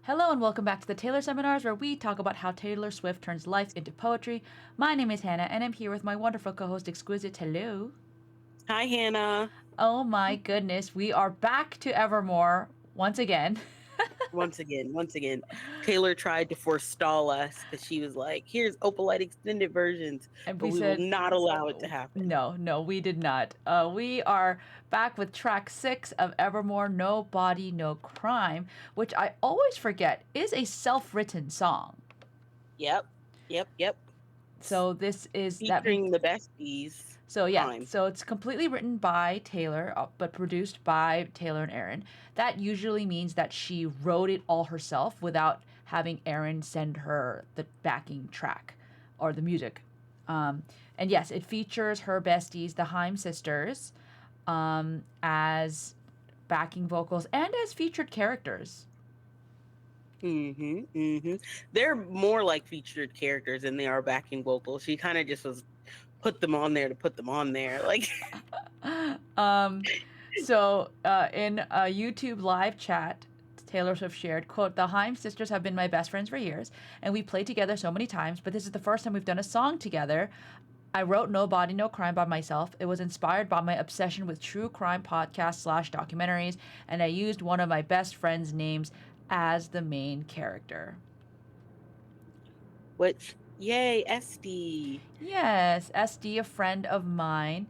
Hello and welcome back to the Taylor Seminars, where we talk about how Taylor Swift turns life into poetry. My name is Hannah, and I'm here with my wonderful co-host, Exquisite. Hello. Hi, Hannah. Oh my goodness, we are back to Evermore once again. Once again, Taylor tried to forestall us because she was like, here's Opalite extended versions, And but we we will said, not allow it to happen. no, we did not. We are back with track 6 of Evermore, No Body, No Crime, which I always forget is a self-written song. Yep. So this is that means Featuring the besties. So yeah, Time. so it's completely written by Taylor, but produced by Taylor and Aaron. That usually means that she wrote it all herself without having Aaron send her the backing track or the music. And yes, it features her besties, the Haim sisters, as backing vocals and as featured characters. They're more like featured characters than they are backing vocals. She kind of just was put them on there to put them on there. Like, In a YouTube live chat, Taylor Swift shared, quote, "The Haim sisters have been my best friends for years, and we played together so many times, but this is the first time we've done a song together. I wrote No Body, No Crime by myself. It was inspired by my obsession with true crime podcasts / documentaries, and I used one of my best friend's names as the main character." which, yay, SD. Yes, SD, a friend of mine.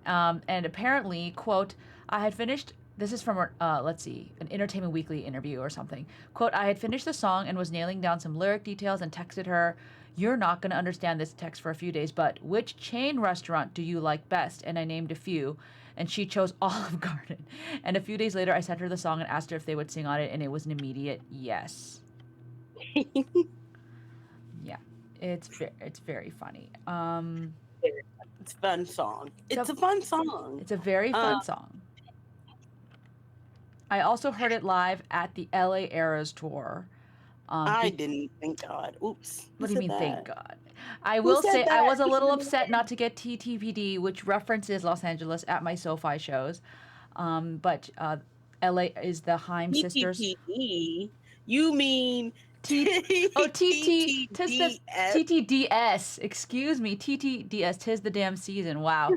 And apparently, quote, I had finished. This is from, let's see, an Entertainment Weekly interview or something. Quote, I had finished the song and was nailing down some lyric details and texted her, "You're not going to understand this text for a few days, but which chain restaurant do you like best?" And I named a few. And she chose Olive Garden. And a few days later, I sent her the song and asked her if they would sing on it, and it was an immediate yes. Yeah, it's very funny. It's a fun song. It's It's a a fun song. it's a very Uh, fun song. I also heard it live at the LA Eras tour. I didn't. Thank God. Oops. Who What do you said mean, thank that? God? I Who will said say I that? was a Who little said upset that? not to get TTPD, which references Los Angeles at my SoFi shows. But LA is the Haim sisters. TTPD. You mean T oh tis the TTDS? TTDS. Excuse me, TTDS. Tis the damn season. Wow,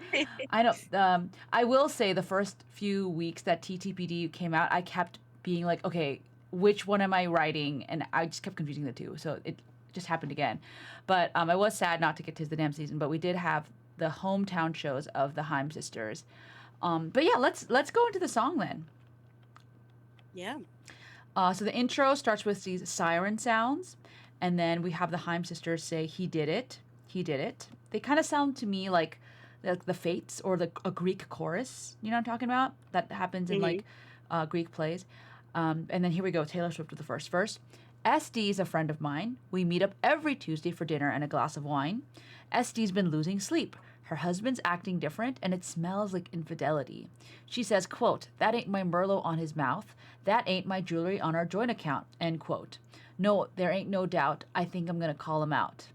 I know. I will say the first few weeks that TTPD came out, I kept being like, okay, which one am I writing? And I just kept confusing the two. So it just happened again. But I was sad not to get tis the damn season. But we did have the hometown shows of the Haim sisters. But yeah, let's go into the song then. Yeah. So the intro starts with these siren sounds, and then we have the Haim sisters say, "He did it, he did it." They kind of sound to me like the Fates or a Greek chorus. You know what I'm talking about? That happens in hmm Greek plays. And then here we go, Taylor Swift with the first verse. SD is a friend of mine. We meet up every Tuesday for dinner and a glass of wine. SD's been losing sleep. Her husband's acting different and it smells like infidelity. She says, quote, "That ain't my Merlot on his mouth. That ain't my jewelry on our joint account," end quote. No, there ain't no doubt. I think I'm going to call him out.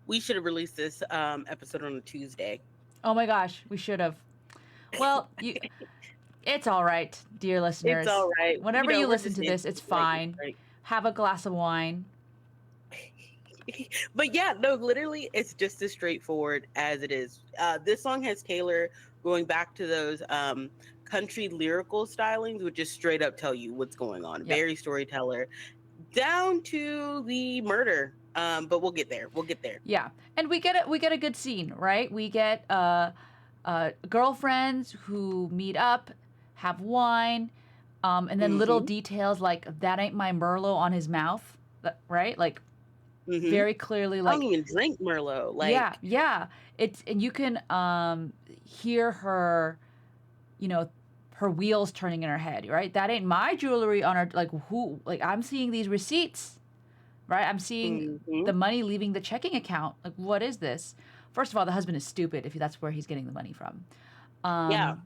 We should have released this episode on a Tuesday. Oh my gosh, we should have. Well, it's all right, dear It's listeners. all right. Whenever you We're listen just to in this, it's like fine. right. Have a glass of wine. But yeah, no, literally, it's just as straightforward as it is. This song has Taylor going back to those country lyrical stylings, which just straight up tell you what's going on. Yep. Very storyteller, down to the murder. But we'll get there. We'll get there. Yeah, and we get a good scene, right? We get girlfriends who meet up, have wine, and then little Mm-hmm. details like "that ain't my Merlot on his mouth," right? Like Mm-hmm. very clearly, I don't like even drink Merlot. yeah, Like, yeah. It's and you can hear her, you know, her wheels turning in her head, right? That ain't my jewelry on her. Like who? Like I'm seeing these receipts, right? I'm seeing mm-hmm. the money leaving the checking account. Like, what is this? First of all, the husband is stupid if that's where he's getting the money from. Yeah.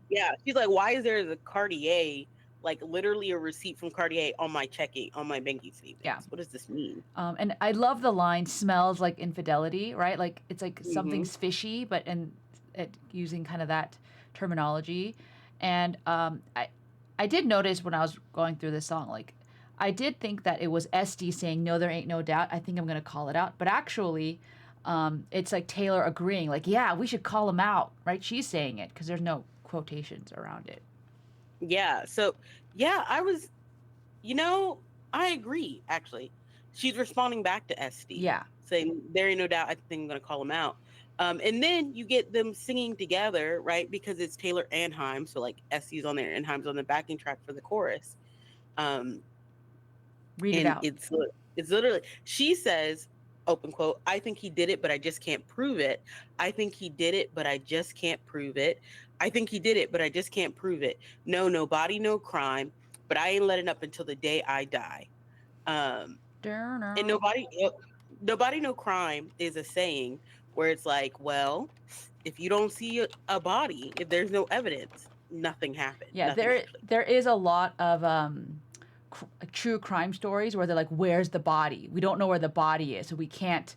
She's like, why is there the Cartier, like literally a receipt from Cartier on my checking, on my banking Yeah. statements? What does this mean? And I love the line "smells like infidelity," right? Like it's like Mm-hmm. something's fishy, but and it using kind of that terminology. And I did notice when I was going through this song, like I did think that it was SD saying, no, there ain't no doubt. I think I'm going to call it out. But actually, it's like Taylor agreeing, like, yeah, we should call him out, right? She's saying it because there's no quotations around it. Yeah. So, yeah, I was, you know, I agree, actually. She's responding back to SD, Yeah. saying, there ain't no doubt. I think I'm going to call him out. And then you get them singing together, right? Because it's Taylor and Haim. So, like, SD's on there and Haim's on the backing track for the chorus. Um, Read it and out. it's literally, she says, open quote, I think he did it, but I just can't prove it. I think he did it, but I just can't prove it. I think he did it, but I just can't prove it. No body, no crime, but I ain't letting up until the day I die. um and nobody no crime is a saying where it's like, well, if you don't see a body, if there's no evidence, nothing happened, Yeah, nothing there actually. there is a lot of true crime stories where they're like, "Where's the body? We don't know where the body is, so we can't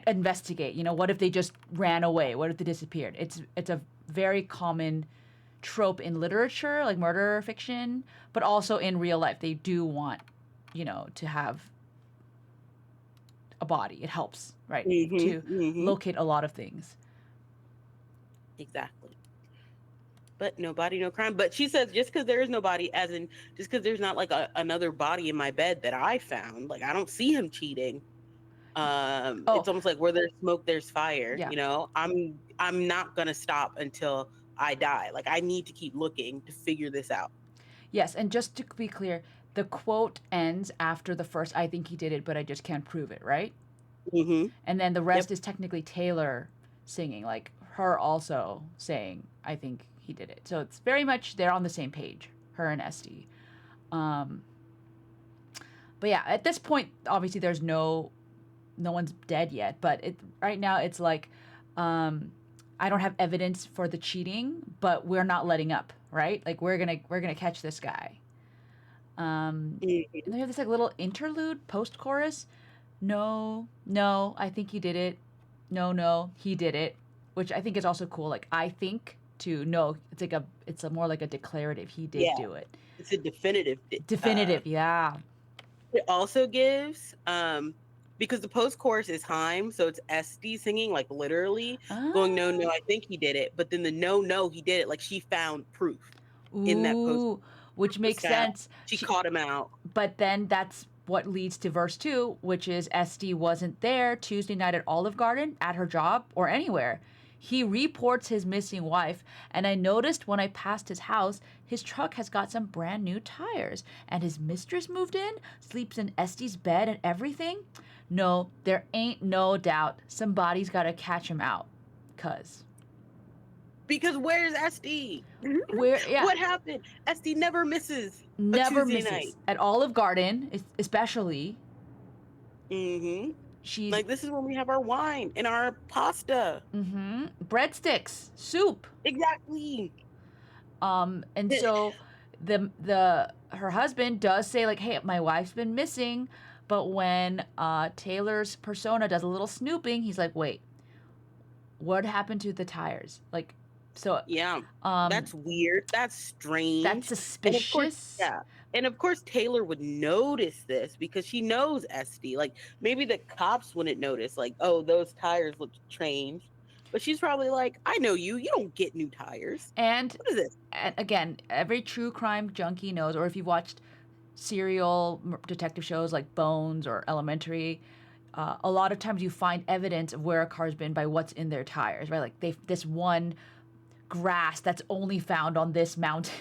investigate. You know, what if they just ran away? What if they disappeared?" It's a very common trope in literature, like murder fiction, but also in real life. They do want, to have a body. It helps, right, to Mm-hmm. locate a lot of things. Exactly. But nobody, no crime. But she says, just because there is nobody, as in just because there's not like another body in my bed that I found, like I don't see him cheating. Oh, It's almost like where there's smoke, there's fire. yeah. I'm not gonna stop until I die. Like I need to keep looking to figure this out. Yes, and just to be clear, the quote ends after the first, I think he did it, but I just can't prove it, right? Mm-hmm. And then the Yep. rest is technically Taylor singing, like her also saying, I think he did it. So it's very much they're on the same page, her and SD. Um, but yeah, at this point, obviously there's no one's dead yet, but right now it's like, um, I don't have evidence for the cheating, but we're not letting up, right? Like we're gonna catch this guy. Mm-hmm. And they have this like little interlude post chorus. No, no, I think he did it. No, no, he did it, which I think is also cool. Like I think to no, it's a more like a declarative. He did Yeah, do it. it's a definitive. Definitive, yeah. It also gives because the post chorus is Haim, so it's SD singing, like literally going, no, Ah, no, I think he did it. But then the no, no, he did it, like she found proof in that post. ooh, which Was makes found. sense. She caught him out. But then that's what leads to verse 2, which is SD wasn't there Tuesday night at Olive Garden, at her job, or anywhere. He reports his missing wife, and I noticed when I passed his house, his truck has got some brand new tires, and his mistress moved in, sleeps in SD's bed and everything. No, there ain't no doubt somebody's got to catch him out. Cuz. Because where's SD? Where, yeah, What happened? SD never misses a never Tuesday night. misses. At Olive Garden, especially, Mm-hmm. she's Like this is when we have our wine and our pasta. breadsticks, soup. Exactly. And so the her husband does say like, "Hey, my wife's been missing," but when Taylor's persona does a little snooping, he's like, "Wait, what happened to the tires?" Like, so Yeah, um, that's weird. That's that's strange. And of course, suspicious. yeah. And of course, Taylor would notice this because she knows SD. Like maybe the cops wouldn't notice, like, oh, those tires look changed. But she's probably like, I know you. You don't get new tires. And, What is this? and again, every true crime junkie knows, or if you've watched serial detective shows like Bones or Elementary, a lot of times you find evidence of where a car's been by what's in their tires, right? Like they this one grass that's only found on this mountain,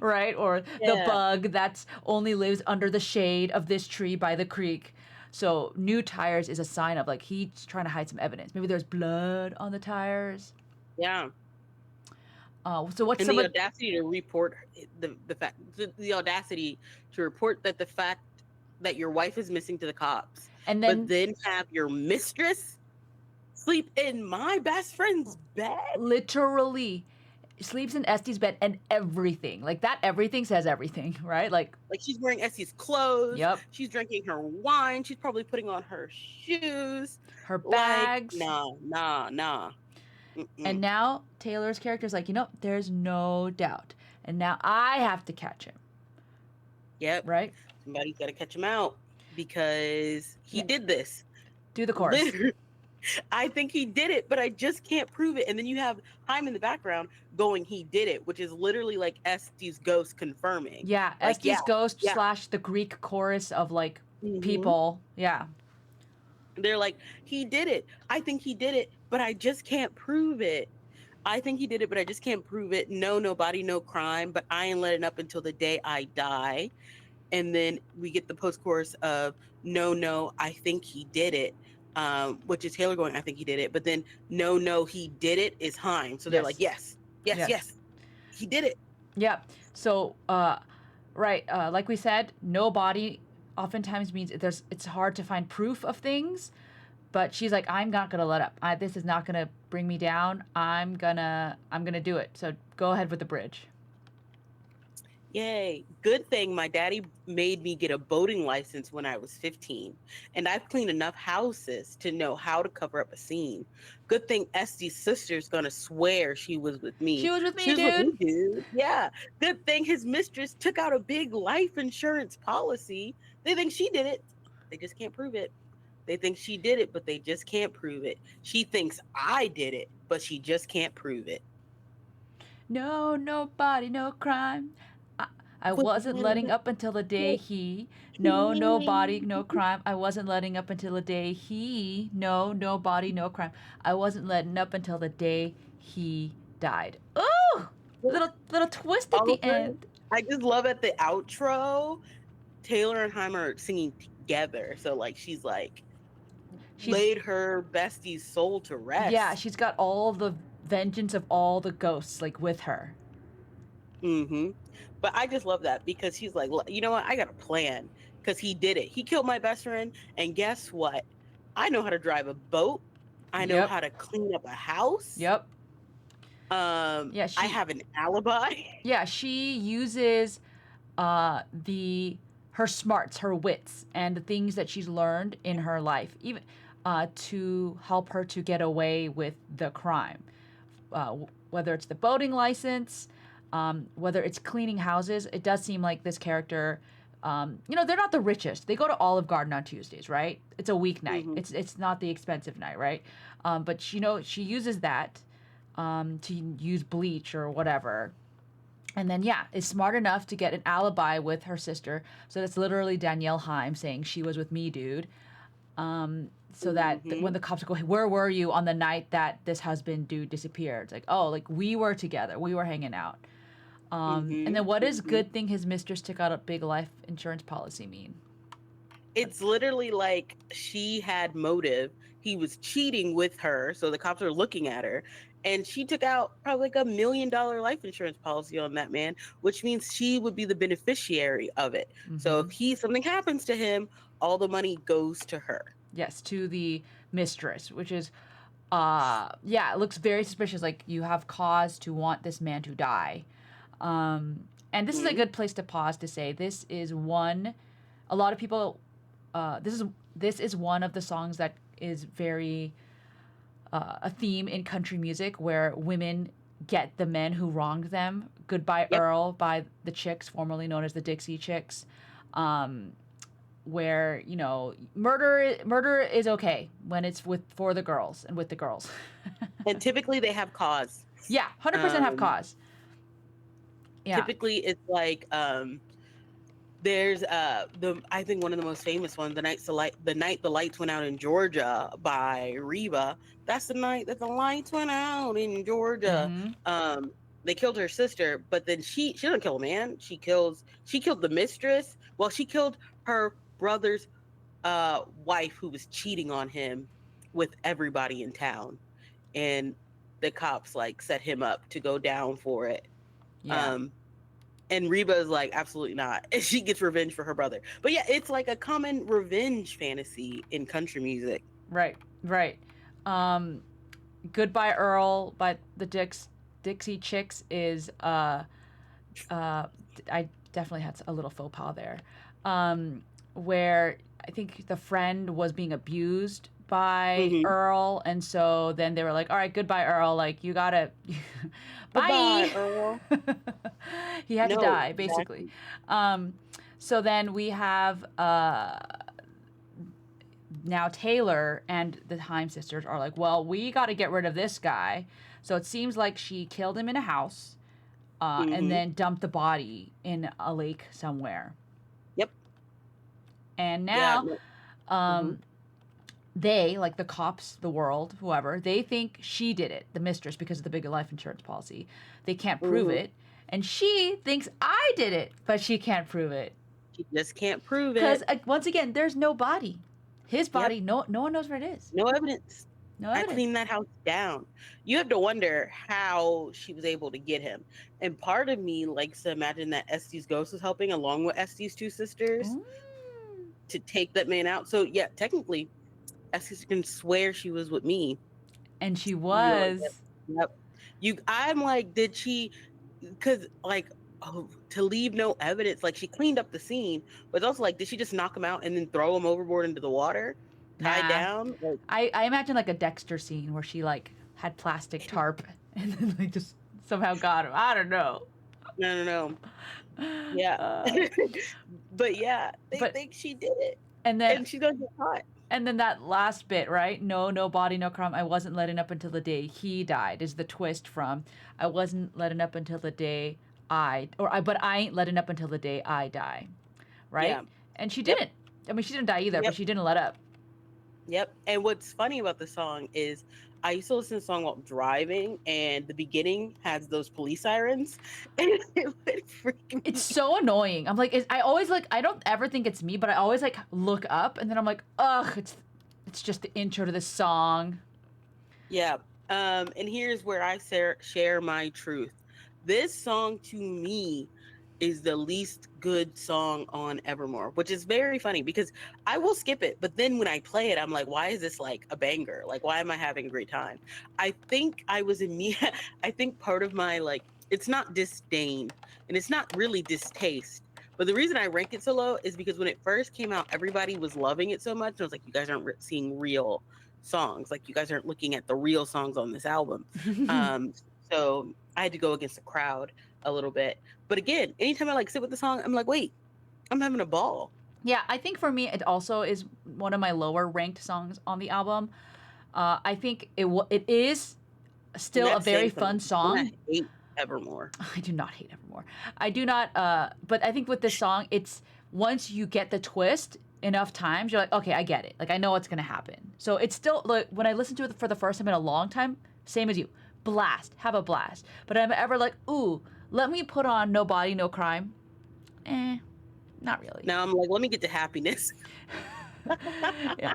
right? Or the Yeah. bug that's only lives under the shade of this tree by the creek. So new tires is a sign of like he's trying to hide some evidence. Maybe there's blood on the tires. Yeah. So what's And some the of audacity to report the fact, the audacity to report that the fact that your wife is missing to the cops, and but then then have your mistress sleep in my best friend's bed. literally sleeps in Este's bed and everything. Like that everything says everything, right? Like, Like she's wearing Essie's clothes, yep, she's drinking her wine, she's probably putting on her shoes. her Like, bags. nah, nah, nah. And Mm-mm. now Taylor's character is like, there's no doubt. And now I have to catch him. Yep. right? Somebody's got to catch him out because he Yeah. did this. Do the chorus. Literally, I think he did it, but I just can't prove it. And then you have Haim in the background going, he did it, which is literally like Estes ghost confirming. Yeah, Like, yeah, Estes Ghost yeah. slash the Greek chorus of like hmm people. Yeah. They're like, he did it. I think he did it, but I just can't prove it. I think he did it, but I just can't prove it. No, nobody, no crime, but I ain't letting up until the day I die. And then we get the post chorus of no, no, I think he did it, which is Taylor going, I think he did it. But then no, no, he did it is Haim. So they're like, Yes. yes, yes, Yes. yes, he did it. Yeah. So, right, like we said, no body oftentimes means it's hard to find proof of things, but she's like, I'm not gonna let up. This is not gonna bring me down. I'm gonna do it. So go ahead with the bridge. Yay. Good thing my daddy made me get a boating license when I was 15. And I've cleaned enough houses to know how to cover up a scene. Good thing Estes' sister's gonna swear she was with She me. was with She me, was with me, dude. dude. Yeah. Good thing his mistress took out a big life insurance policy. They think she did it. They just can't prove it. They think she did it, but they just can't prove it. She thinks I did it, but she just can't prove it. No, nobody, no crime. I, I wasn't letting up until the day he. No, nobody, no crime. I wasn't letting up until the day he. No, nobody, no crime. I wasn't letting up until the day he died. Ooh! Little twist at the Also, end. I just love at the outro, Taylor and Haim are singing together. So like she's like She's laid her bestie's soul to yeah, rest. she's got all the vengeance of all the ghosts like with her. hmm But I just love that because he's like, "Look, you know what? I got a plan because he did it. He killed my best friend, and guess what? I know how to drive a boat. I know Yep. how to clean up a house. Yep. Yeah, I she have an alibi. yeah, she uses the her smarts, her wits, and the things that she's learned in her life, even to help her to get away with the crime. Whether it's the boating license, whether it's cleaning houses, it does seem like this character. They're not the richest. They go to Olive Garden on Tuesdays, right? It's a weeknight. hmm It's not the expensive night, right? But she uses that to use bleach or whatever, and then, yeah, is smart enough to get an alibi with her sister. So that's literally Danielle Haim saying she was with me, dude. So that when hmm the cops go, hey, where were you on the night that this husband dude disappeared? It's like, oh, like we were together, we were hanging out. And then what does hmm good thing his mistress took out a big life insurance policy mean? It's literally like she had motive. He was cheating with her, so the cops are looking at her. And she took out probably like $1 million life insurance policy on that man, which means she would be the beneficiary of it. So Mm-hmm. if something happens to him, all the money goes to her. Yes, to the mistress, which is, yeah, it looks very suspicious. Like you have cause to want this man to die. And this is a hmm good place to pause to say this is one. A lot of people. This is one of the songs that is very a theme in country music where women get the men who wronged them. Goodbye Yep. Earl by the Chicks, formerly known as the Dixie Chicks. Where murder is okay when it's for the girls and with the girls. And typically they have cause. Yeah, 100% have Um, cause. Yeah. typically it's like there's the I think one of the most famous ones, the night the lights went out in Georgia by Reba. That's the night that the lights went out in Georgia. Mm-hmm. They killed her sister, but then she doesn't kill a man. She killed the mistress. Well, she killed her brother's wife who was cheating on him with everybody in town. And the cops like set him up to go down for it. Yeah. Um and Reba is like, absolutely not. And she gets revenge for her brother. But yeah, it's like a common revenge fantasy in country music. Right. Right. Um, Goodbye Earl by the Dixie Chicks is uh I definitely had a little faux pas there. Where I think the friend was being abused by hmm Earl, and so then they were like, "All right, goodbye Earl, like you got to Goodbye, bye." Earl. He had to No, die basically. exactly. Um So then we have now Taylor and the Haim sisters are like, well, we got to get rid of this guy. So it seems like she killed him in a house, and Mm-hmm. then dumped the body in a lake somewhere. Yep. And Yeah. now, No. Mm-hmm. um, they, like the cops, the world, whoever, they think she did it, the mistress, because of the big life insurance policy. They can't prove Mm-hmm. it. And she thinks I did it, but she can't prove it. She just can't prove Because, it. once again, there's no body. His Yep. body, no one knows where it is. No evidence. No I evidence. cleaned that house down. You have to wonder how she was able to get him. And part of me likes to imagine that Estee's ghost was helping along with Estee's two sisters Mm. to take that man out. So yeah, technically, Estes can swear she was with me. And she You're like, was. yep. I'm like, did she? Because like, oh, to leave no evidence, like she cleaned up the scene, but it's also like, did she just knock him out and then throw him overboard into the water, tied Nah. down? Like, I imagine like a Dexter scene where she like had plastic tarp and then like just somehow got him. I don't know. no, no, no. Yeah. Uh, But yeah, they but think she did it. and then And she's gonna get caught. and then that last bit, right? No, no body, no crime. I wasn't letting up until the day he died. Is the twist from I wasn't letting up until the day but I ain't letting up until the day I die, Yeah. right? And she Yep. didn't. I mean, she didn't die either, but Yep. she didn't let up. Yep. And what's funny about the song is I used to listen to the song while driving, and the beginning has those police sirens, and it would freak It's me. so annoying. I'm like, I always like, I don't ever think it's me, but I always like look up, and then I'm like, ugh, it's just the intro to this song. Yeah. And here's where I share my truth. This song to me is the least good song on Evermore, which is very funny because I will skip it, but then when I play it, I'm like, why is this like a banger? Like, why am I having a great time? I think I was in me. I think part of my like, it's not disdain and it's not really distaste. But the reason I rank it so low is because when it first came out, everybody was loving it so much. And I was like, you guys aren't seeing real songs. Like, you guys aren't looking at the real songs on this album. Um, so I had to go against the crowd a little bit. But again, anytime I like sit with the song, I'm like, wait, I'm having a ball. Yeah, I think for me, it also is one of my lower ranked songs on the album. I think it is And still a that's very saying something. fun And I song. hate Evermore. I do not hate Evermore. I do not. But I think with this song, it's once you get the twist enough times, you're like, okay, I get it. Like I know what's gonna happen. So it's still like when I listen to it for the first time in a long time, same as you, blast, have a blast. But I'm ever like, ooh, let me put on No Body, No Crime. Not really. Now I'm like, let me get to happiness. Yeah.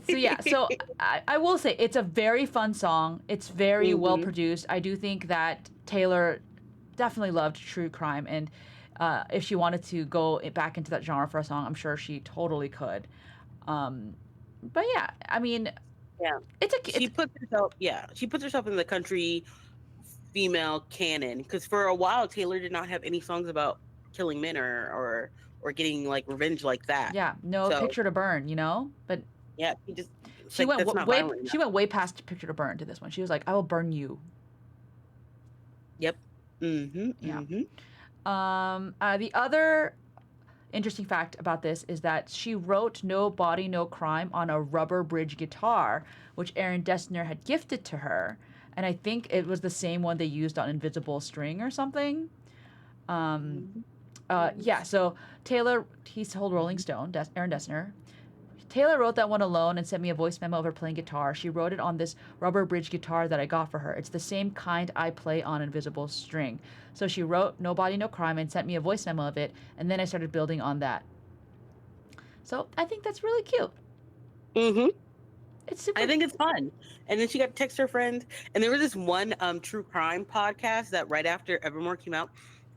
So yeah, so I will say it's a very fun song. It's very well Hmm. produced. I do think that Taylor definitely loved true crime, and if she wanted to go back into that genre for a song, I'm sure she totally could. Um, but yeah, I mean, Yeah. it's a She it's puts herself, yeah, she puts herself in the country female canon because for a while Taylor did not have any songs about killing men or getting like revenge like that. yeah, no So Picture to Burn, But yeah, he just it's she like went that's not way violent enough. she went way past Picture to Burn to this one. She was like, I will burn you. Yep. Mm-hmm. Yeah. Mm-hmm. The other interesting fact about this is that she wrote No Body, No Crime on a rubber bridge guitar, which Aaron Dessner had gifted to her. And I think it was the same one they used on Invisible String or something. Um, yeah, so Taylor, he told Rolling Stone, Aaron Dessner, Taylor wrote that one alone and sent me a voice memo of her playing guitar. She wrote it on this rubber bridge guitar that I got for her. It's the same kind I play on Invisible String. So she wrote No Body, No Crime and sent me a voice memo of it, and then I started building on that. So I think that's really cute. Mm-hmm. It's super. I think it's fun. And then she got to text her friend. And there was this one true crime podcast that right after Evermore came out,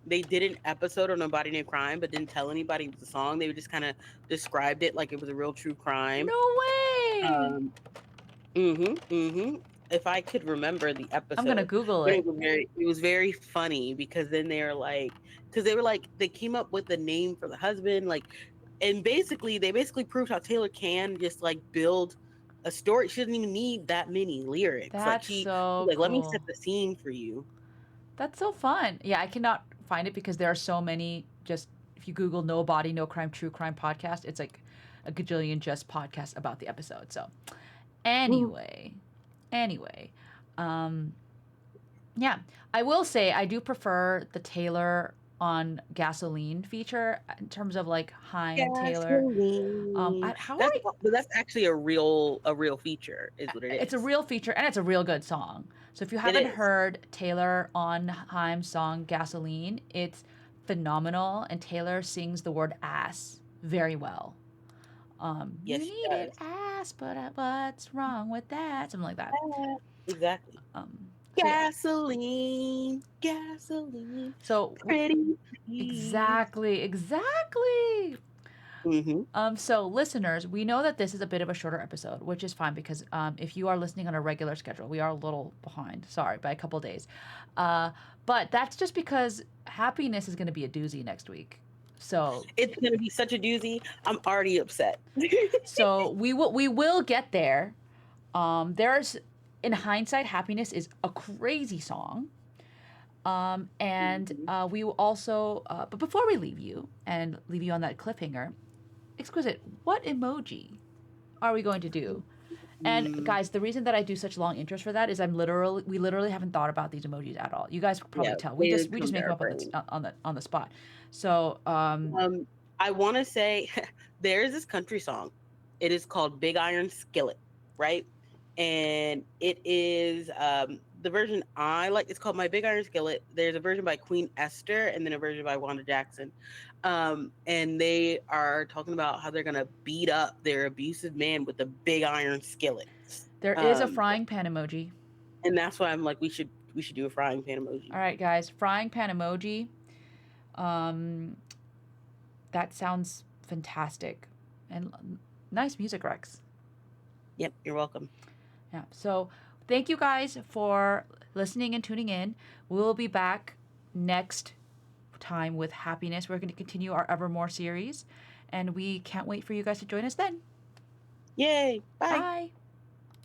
they did an episode on Nobody Named Crime, but didn't tell anybody it was a song. They just kind of described it like it was a real true crime. No way! Um, mm-hmm. If I could remember the I'm gonna episode, Google but it. it was very funny because then they were like, they came up with the name for the husband, like, and they basically proved how Taylor can just like build a story. She doesn't even need that many lyrics. Like That's she's so like, let me set cool. the scene for you. That's so fun. Yeah, I cannot find it because there are so many just if you Google No Body, No Crime, True Crime podcast, it's like a gajillion just podcasts about the episode. So anyway, um, yeah, I will say I do prefer the Taylor on Gasoline feature in terms of like Haim Taylor. Gasoline. How are That's we? but that's actually a real feature, is what it It's a is. real feature and it's a real good song. So if you It haven't is. heard Taylor on Haim's song Gasoline, it's phenomenal, and Taylor sings the word ass very well. You Yes, she needed does. ass, but what's wrong with that? Something like that. Exactly. So yeah, Gasoline, gasoline, so pretty please. exactly. Mm-hmm. So listeners, we know that this is a bit of a shorter episode, which is fine because if you are listening on a regular schedule, we are a little behind. Sorry, by a couple days. Uh, but that's just because happiness is going to be a doozy next week. So It's gonna be such a doozy. I'm already upset. we will get there. There's in hindsight, happiness is a crazy song. And Mhm. we will also, but before we leave you and leave you on that cliffhanger, Exquisite, what emoji are we going to do? And Mm, guys, the reason that I do such long intros for that is we literally haven't thought about these emojis at all. You guys could yeah, probably tell. We they just did we come just to make them our up on brain. the spot. So I want to say there is this country song. It is called Big Iron Skillet, right? And it is the version I like. It's called My Big Iron Skillet. There's a version by Queen Esther and then a version by Wanda Jackson. And they are talking about how they're gonna beat up their abusive man with a big iron skillet. there is a Um, frying pan emoji. and that's why I'm like, we should do a frying pan emoji. All right, guys, frying pan emoji. Um, that sounds fantastic, and nice music, Rex. Yep, you're welcome. Yeah. So thank you guys for listening and tuning in. We'll be back next time with happiness. We're going to continue our Evermore series, and we can't wait for you guys to join us then. Yay! Bye. Bye.